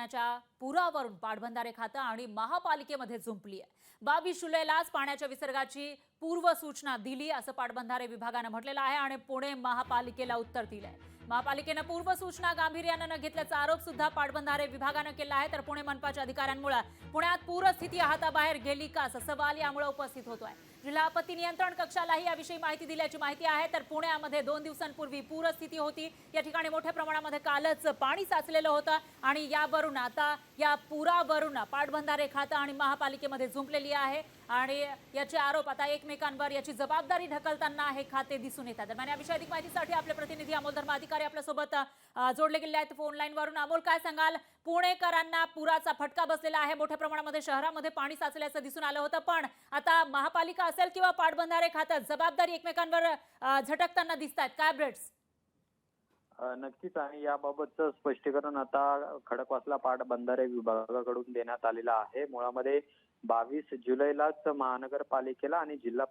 पाण्याच्या पुरावरून पाटबंधारे खातं आणि महापालिकेमध्ये झुंपली आहे। 22 जुलैलाच पाण्याच्या विसर्गाची पूर्व सूचना दिली असं पाटबंधारे विभागानं म्हटलेलं आहे आणि पुणे महापालिकेला उत्तर दिलंय। महापालिकेनं पूर्व सूचना गांभीर्यानं न घेतल्याचा आरोप सुद्धा पाटबंधारे विभागानं केला आहे। तर पुणे मनपाच्या अधिकाऱ्यांमुळे पुण्यात पूरस्थिती हाताबाहेर गेली का असा सवाल यामुळे उपस्थित होतोय। जिल्हा आपत्ती नियंत्रण कक्षालाही याविषयी माहिती दिल्याची माहिती आहे। तर पुण्यामध्ये 2 दिवसांपूर्वी पूरस्थिती होती, या ठिकाणी मोठ्या प्रमाणामध्ये कालच पाणी साचलेलं होतं आणि यावरून आता या पुरावरून पाटबंधारे खातं आणि महापालिकेमध्ये झुंपलेली आहे आणि याचे आरोप आता एकमेकांवर याची जबाबदारी ढकलताना हे खाते दिसून येतात। दरम्यान याविषयी अधिक माहितीसाठी आपले प्रतिनिधी अमोल धर्माधिकारी आपल्या सोबत जोडले गेले आहेत फोन लाईन वरून। अमोल, काय सांगाल? पुणेकरांना पुराचा फटका बसलेला आहे, मोठ्या प्रमाणामध्ये शहरामध्ये पाणी साचल्याचं दिसून आलं होतं, पण आता महापालिका असेल किंवा पाटबंधारे खातं जबाबदारी एकमेकांवर झटकताना दिसतात, काय अपडेट्स? नक्कीच आणि याबाबतचं स्पष्टीकरण आता खडकवासला पाटबंधारे विभागाकडून देण्यात आलेलं आहे। मुळामध्ये 22 जुलैलाच महानगरपालिकेला आणि जिल्हा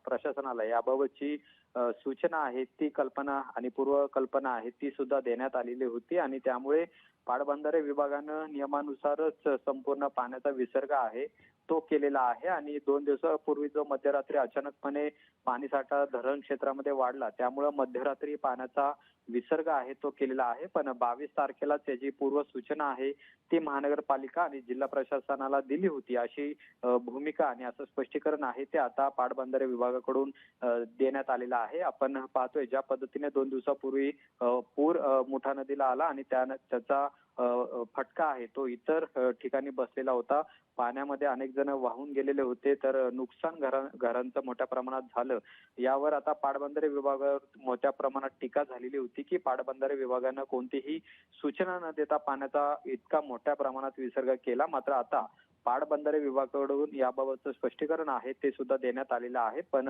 प्रशासनाला याबाबतची सूचना आहे, ती कल्पना आणि पूर्व कल्पना आहे ती सुद्धा देण्यात आलेली होती आणि त्यामुळे पाटबंधारे विभागानं नियमानुसारच संपूर्ण पाण्याचा विसर्ग आहे तो केलेला आहे आणि 2 दिवसापूर्वी जो मध्यरात्री अचानकपणे पाणीसाठा धरण क्षेत्रामध्ये वाढला, त्यामुळे मध्यरात्री पाण्याचा विसर्ग आहे तो केलेला आहे। पण 22 तारखेला त्याची पूर्व सूचना आहे ती महानगरपालिका आणि जिल्हा प्रशासनाला दिली होती अशी भूमिका आणि असं स्पष्टीकरण आहे ते आता पाटबंधारे विभागाकडून देण्यात आलेलं आहे। आपण पाहतोय ज्या पद्धतीने 2 दिवसापूर्वी पूर मुठा नदीला आला आणि त्याचा फटका आहे तो इतर ठिकाणी बसलेला होता। पाण्यामध्ये अनेक जण वाहून गेलेले होते, तर नुकसान घरांचं मोठ्या प्रमाणात झालं। यावर आता पाटबंधारे विभागावर मोठ्या प्रमाणात टीका झालेली होती की पाटबंधारे विभागानं कोणतीही सूचना न देता पाण्याचा इतका मोठ्या प्रमाणात विसर्ग केला। मात्र आता पाटबंधारे विभागाकडून याबाबतचं स्पष्टीकरण आहे ते सुद्धा देण्यात आलेलं आहे। पण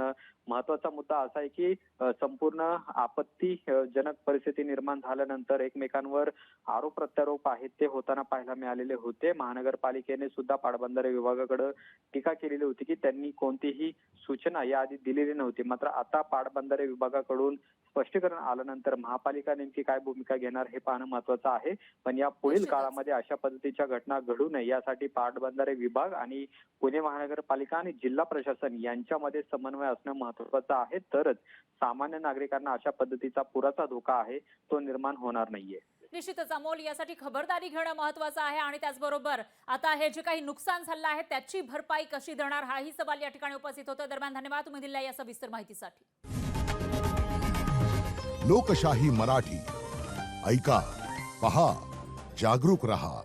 महत्वाचा मुद्दा असा आहे की संपूर्ण आपत्तीजनक परिस्थिती निर्माण झाल्यानंतर एकमेकांवर आरोप प्रत्यारोप आहेत ते होताना पाहायला मिळालेले होते। महानगरपालिकेने सुद्धा पाटबंधारे विभागाकडे टीका केलेली होती की त्यांनी कोणतीही सूचना याआधी दिलेली नव्हती। मात्र आता पाटबंधारे विभागाकडून स्पष्टीकरण आल्यानंतर महापालिका नेमकी काय भूमिका घेणार हे पाहणं महत्वाचं आहे। पण या पुढील काळामध्ये अशा पद्धतीच्या घटना घडू नये यासाठी पाटबंधारे विभाग आणि पुणे महानगरपालिका आणि जिल्हा प्रशासन यांच्यामध्ये समन्वय असणं महत्वाचं आहे, तरच सामान्य नागरिकांना अशा पद्धतीचा पुराचा धोका आहे तो निर्माण होणार नाहीये। निश्चितच अमोल, यासाठी खबरदारी घेणं महत्वाचं आहे आणि त्याचबरोबर आता हे जे काही नुकसान झालं आहे त्याची भरपाई कशी देणार हाही सवाल या ठिकाणी उपस्थित होतो। दरम्यान धन्यवाद तुम्ही दिलेल्या या सविस्तर माहितीसाठी। लोकशाही मराठी ऐका, पहा, जागरूक रहा।